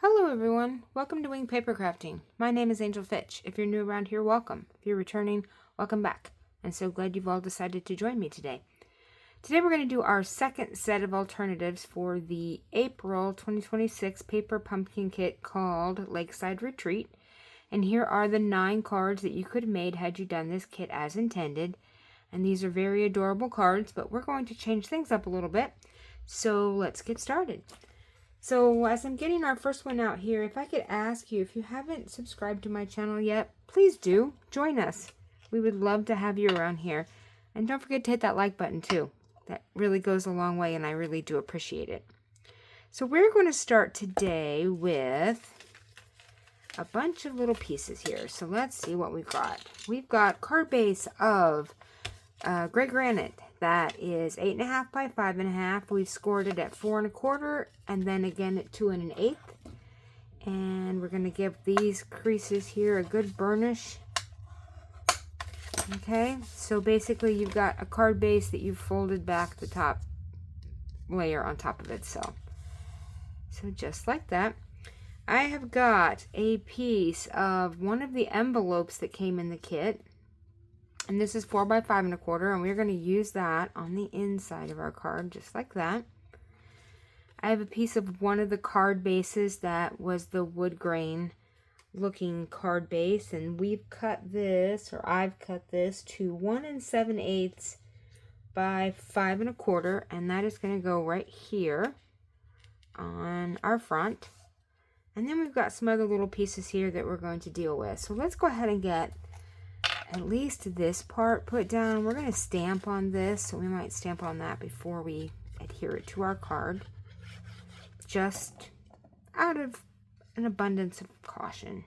Hello everyone, welcome to Wing Paper Crafting. My name is Angel Fitch. If you're new around here, welcome. If you're returning, welcome back. I'm so glad you've all decided to join me today. Today we're going to do our second set of alternatives for the April 2026 paper pumpkin kit called Lakeside Retreat. And here are the 9 cards that you could have made had you done this kit as intended. And these are very adorable cards, but we're going to change things up a little bit. So let's get started. So as I'm getting our first one out here, if I could ask you, if you haven't subscribed to my channel yet, please do. Join us. We would love to have you around here. And don't forget to hit that like button too. That really goes a long way and I really do appreciate it. So we're going to start today with a bunch of little pieces here. So let's see what we've got. We've got card base of gray granite. That is 8.5 by 5.5. We've scored it at 4 1/4 and then again at 2 1/8. And we're going to give these creases here a good burnish. Okay, so basically you've got a card base that you've folded back the top layer on top of it. So just like that. I have got a piece of one of the envelopes that came in the kit. And this is 4 by 5 1/4, and we're going to use that on the inside of our card, just like that. I have a piece of one of the card bases that was the wood grain looking card base, and we've cut this, or I've cut this to 1 7/8 by 5 1/4, and that is going to go right here on our front. And then we've got some other little pieces here that we're going to deal with. So let's go ahead and get at least this part put down. We're going to stamp on this, so we might stamp on that before we adhere it to our card, just out of an abundance of caution.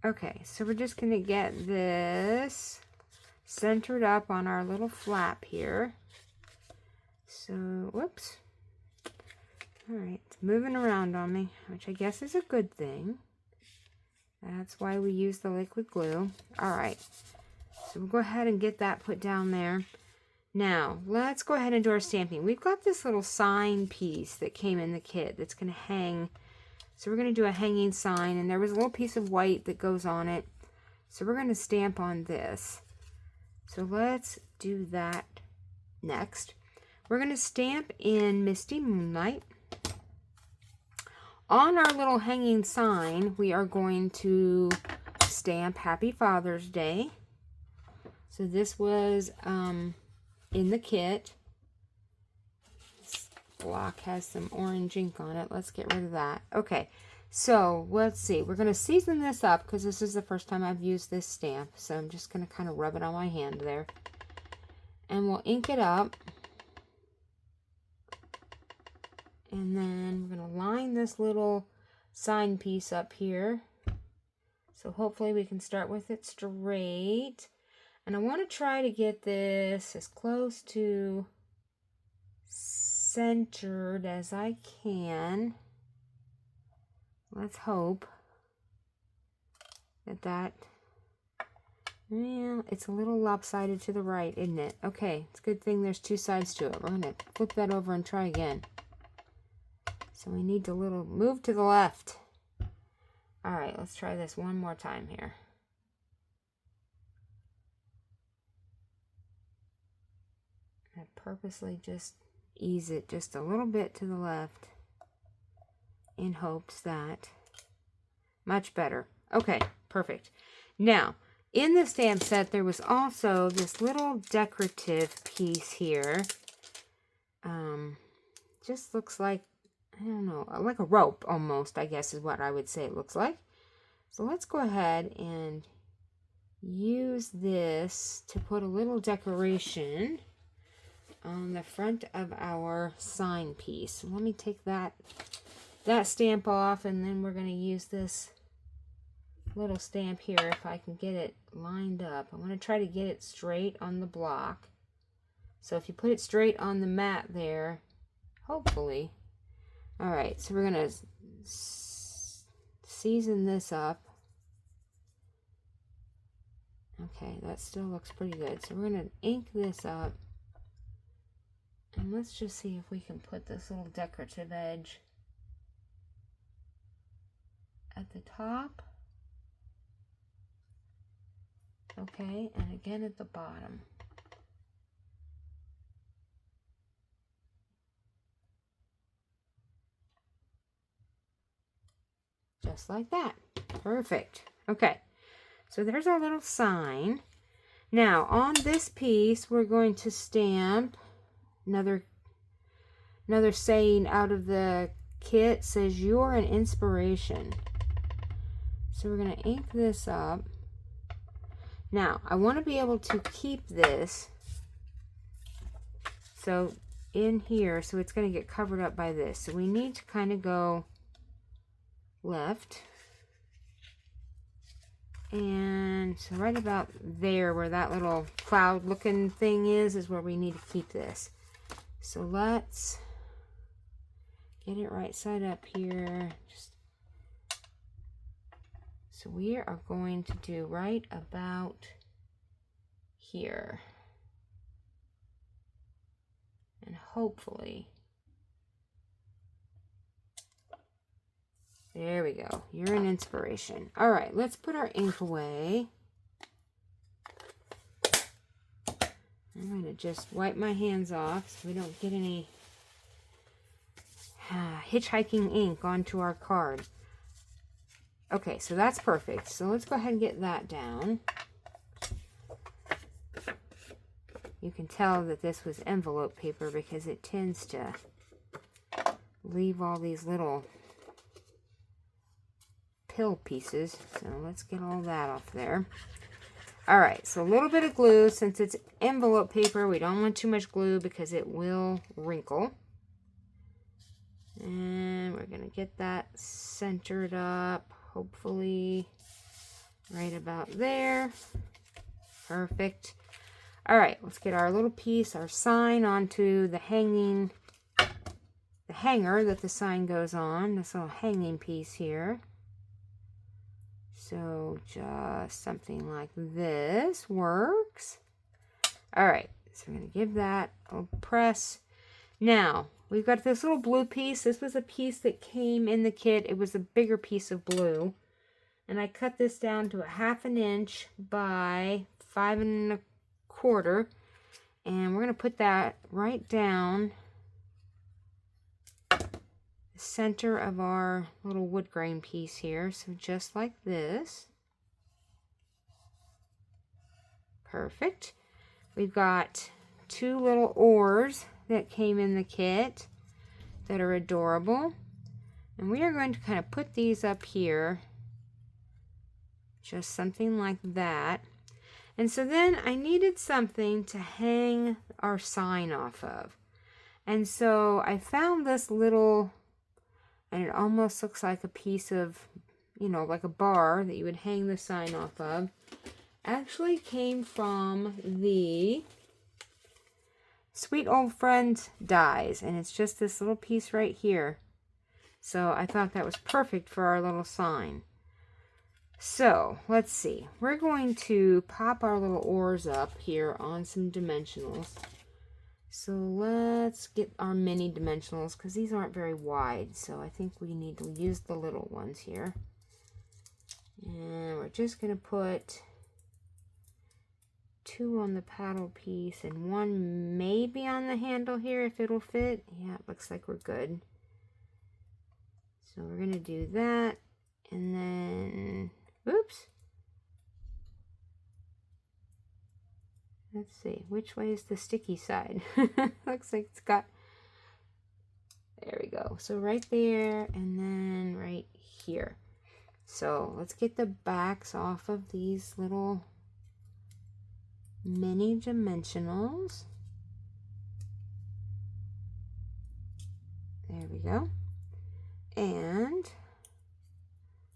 Okay, so we're just going to get this centered up on our little flap here. So, whoops. Alright, it's moving around on me, which I guess is a good thing. That's why we use the liquid glue. Alright, so we'll go ahead and get that put down there. Now, let's go ahead and do our stamping. We've got this little sign piece that came in the kit that's going to hang. So we're going to do a hanging sign, and there was a little piece of white that goes on it. So we're going to stamp on this. So let's do that next. We're going to stamp in Misty Moonlight. On our little hanging sign, we are going to stamp Happy Father's Day. So this was in the kit. This block has some orange ink on it. Let's get rid of that. Okay, so let's see. We're going to season this up because this is the first time I've used this stamp. So I'm just going to kind of rub it on my hand there. And we'll ink it up. And then we're going to line this little sign piece up here. So hopefully we can start with it straight. And I want to try to get this as close to centered as I can. Let's hope that well, it's a little lopsided to the right, isn't it? Okay, it's a good thing there's 2 sides to it. We're going to flip that over and try again. So we need to move to the left. All right, let's try this one more time here. I purposely just ease it just a little bit to the left in hopes that much better. Okay, perfect. Now, in the stamp set, there was also this little decorative piece here. Just looks like, I don't know, like a rope almost, I guess is what I would say it looks like. So let's go ahead and use this to put a little decoration on the front of our sign piece. So let me take that stamp off, and then we're going to use this little stamp here if I can get it lined up. I'm going to try to get it straight on the block. So if you put it straight on the mat there, hopefully. Alright, so we're going to season this up. Okay, that still looks pretty good. So we're going to ink this up. And let's just see if we can put this little decorative edge at the top. Okay, and again at the bottom. Just like that. Perfect. Okay, so there's our little sign. Now, on this piece, we're going to stamp another saying out of the kit. Says, "You're an inspiration." So we're going to ink this up. Now, I want to be able to keep this so in here, so it's going to get covered up by this. So we need to kind of go left. And so right about there where that little cloud looking thing is where we need to keep this. So let's get it right side up here. So we are going to do right about here. And hopefully, there we go. You're an inspiration. All right, let's put our ink away. I'm going to just wipe my hands off so we don't get any hitchhiking ink onto our card. Okay, so that's perfect. So let's go ahead and get that down. You can tell that this was envelope paper because it tends to leave all these little pill pieces. So let's get all that off there. All right, so a little bit of glue. Since it's envelope paper, we don't want too much glue because it will wrinkle. And we're going to get that centered up, hopefully right about there. Perfect. All right, let's get our little piece, our sign, onto the hanger that the sign goes on, this little hanging piece here. So just something like this works. All right, so we're going to give that a press. Now, we've got this little blue piece. This was a piece that came in the kit. It was a bigger piece of blue. And I cut this down to a 1/2 inch by 5 1/4. And we're going to put that right down the center of our little wood grain piece here. So just like this. Perfect. We've got 2 little oars that came in the kit that are adorable. And we are going to kind of put these up here. Just something like that. And so then I needed something to hang our sign off of. And so I found this little, and it almost looks like a piece of, you know, like a bar that you would hang the sign off of. Actually came from the Sweet Old Friend dies, and it's just this little piece right here. So I thought that was perfect for our little sign. So let's see, we're going to pop our little oars up here on some dimensionals. So let's get our mini dimensionals because these aren't very wide, so I think we need to use the little ones here. And we're just going to put 2 on the paddle piece and 1 maybe on the handle here if it'll fit. Yeah, it looks like we're good. So we're going to do that, and then, oops. Let's see, which way is the sticky side? Looks like it's got, there we go. So right there, and then right here. So let's get the backs off of these little mini dimensionals. There we go. And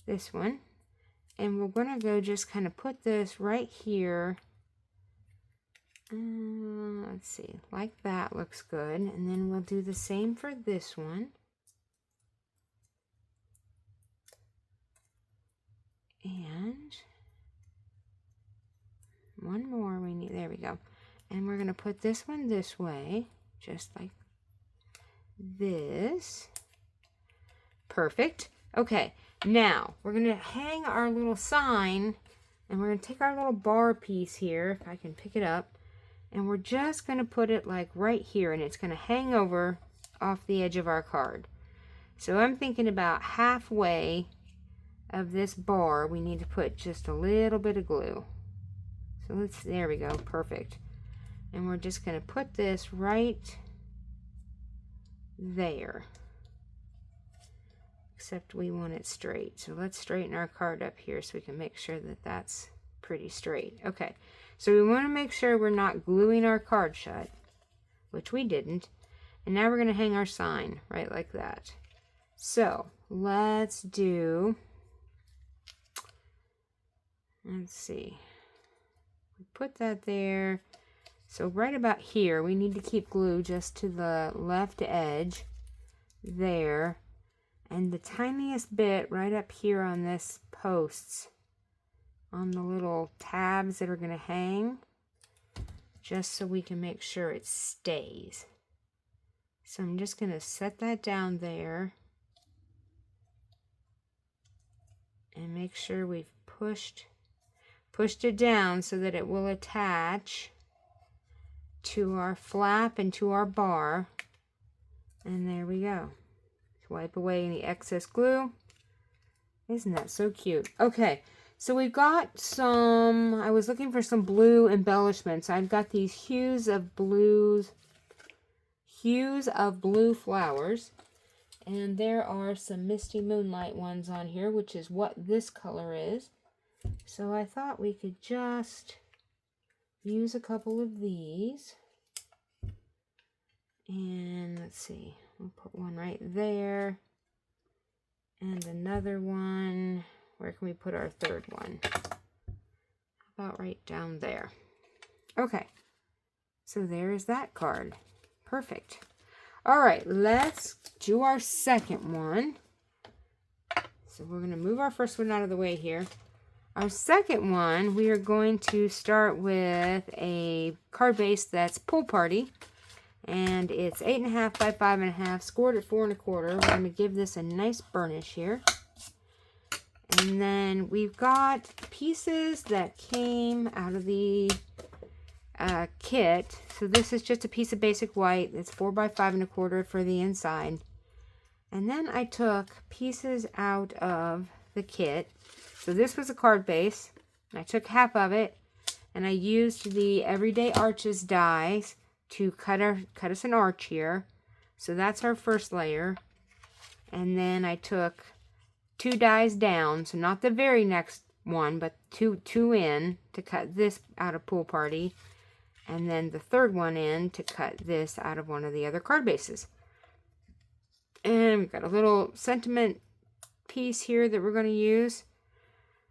this one. And we're going to go just kind of put this right here. Let's see, like that looks good. And then we'll do the same for this one. And one more we need, there we go. And we're going to put this one this way, just like this. Perfect. Okay, now we're going to hang our little sign, and we're going to take our little bar piece here, if I can pick it up, and we're just going to put it like right here, and it's going to hang over off the edge of our card. So I'm thinking about halfway of this bar, we need to put just a little bit of glue. So there we go, perfect. And we're just going to put this right there. Except we want it straight. So let's straighten our card up here so we can make sure that that's pretty straight. Okay, so we want to make sure we're not gluing our card shut, which we didn't. And now we're going to hang our sign right like that. So let's do, let's see, we put that there. So right about here, we need to keep glue just to the left edge there. And the tiniest bit right up here on this posts, on the little tabs that are going to hang, just so we can make sure it stays. So I'm just going to set that down there and make sure we've pushed it down so that it will attach to our flap and to our bar. And there we go. Wipe away any excess glue. Isn't that so cute? Okay, so we've got some, I was looking for some blue embellishments. I've got these hues of blue flowers. And there are some Misty Moonlight ones on here, which is what this color is. So I thought we could just use a couple of these. And let's see. We'll put one right there, and another one. Where can we put our third one? About right down there. Okay, so there's that card. Perfect. All right, let's do our second one. So we're going to move our first one out of the way here. Our second one, we are going to start with a card base that's Pool Party. And it's 8.5 by 5.5, scored at 4 1/4. We're going to give this a nice burnish here. And then we've got pieces that came out of the kit. So this is just a piece of basic white. It's 4 by 5 1/4 for the inside. And then I took pieces out of the kit. So this was a card base. I took half of it, and I used the Everyday Arches dies to cut us an arch here. So that's our first layer. And then I took 2 dies down, so not the very next one, but two in to cut this out of Pool Party. And then the third one in to cut this out of one of the other card bases. And we've got a little sentiment piece here that we're going to use.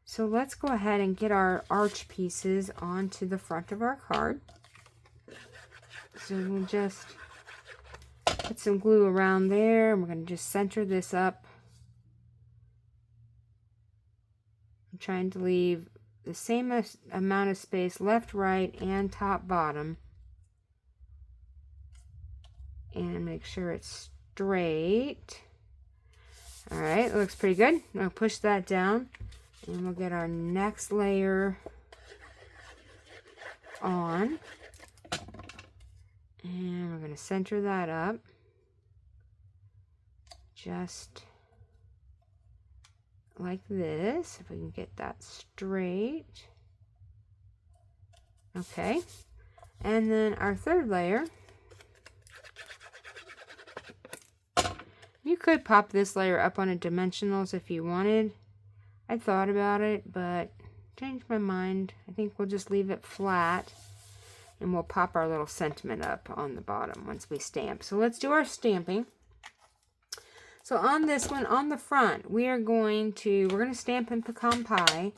So let's go ahead and get our arch pieces onto the front of our card. So we'll just put some glue around there, and we're going to just center this up. I'm trying to leave the same amount of space left, right, and top, bottom. And make sure it's straight. All right, it looks pretty good. I'll push that down, and we'll get our next layer on. And we're going to center that up. Just like this, if we can get that straight. Okay. And then our third layer. You could pop this layer up on a dimensionals if you wanted. I thought about it, but changed my mind. I think we'll just leave it flat. And we'll pop our little sentiment up on the bottom once we stamp. So let's do our stamping. So on this one, on the front, we're going to stamp in pecan pie.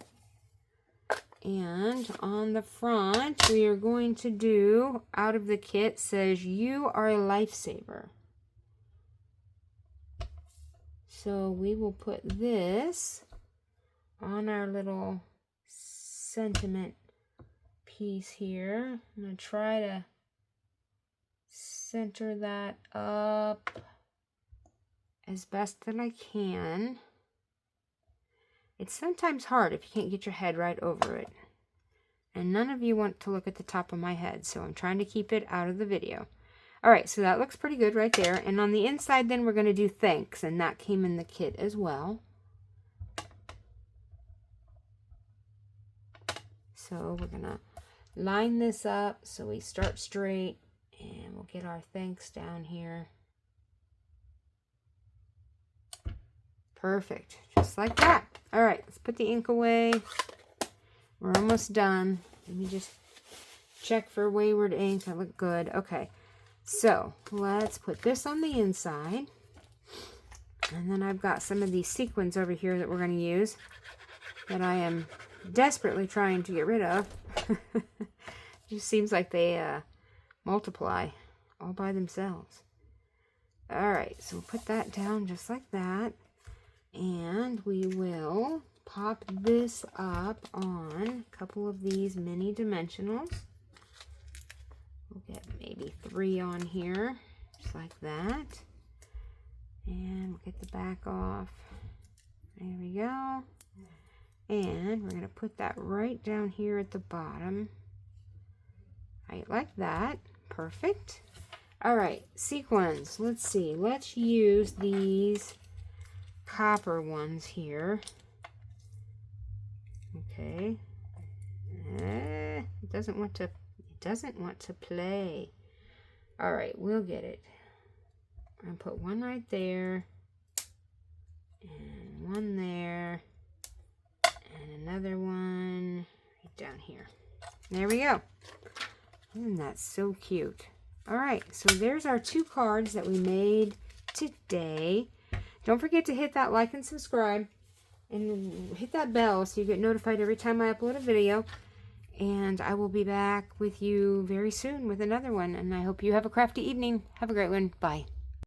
And on the front, we are going to do, out of the kit, says, "You are a lifesaver." So we will put this on our little sentiment piece here. I'm going to try to center that up as best that I can. It's sometimes hard if you can't get your head right over it. And none of you want to look at the top of my head, so I'm trying to keep it out of the video. All right, so that looks pretty good right there. And on the inside, then, we're going to do thanks, and that came in the kit as well. So we're going to line this up so we start straight, and we'll get our thanks down here. Perfect, just like that. All right, let's put the ink away. We're almost done. Let me just check for wayward ink. I look good. Okay, so let's put this on the inside. And then I've got some of these sequins over here that we're going to use that I am desperately trying to get rid of. It just seems like they multiply all by themselves. All right, so we'll put that down just like that. And we will pop this up on a couple of these mini dimensionals. We'll get maybe 3 on here, just like that. And we'll get the back off. There we go. And we're going to put that right down here at the bottom. Right like that. Perfect. All right, sequins. Let's see. Let's use these copper ones here. Okay. It doesn't want to play. All right, we'll get it. I'm going to put one right there and one there and another one right down here. There we go. Isn't that so cute? All right, so there's our 2 cards that we made today. Don't forget to hit that like and subscribe and hit that bell so you get notified every time I upload a video. And I will be back with you very soon with another one. And I hope you have a crafty evening. Have a great one. Bye.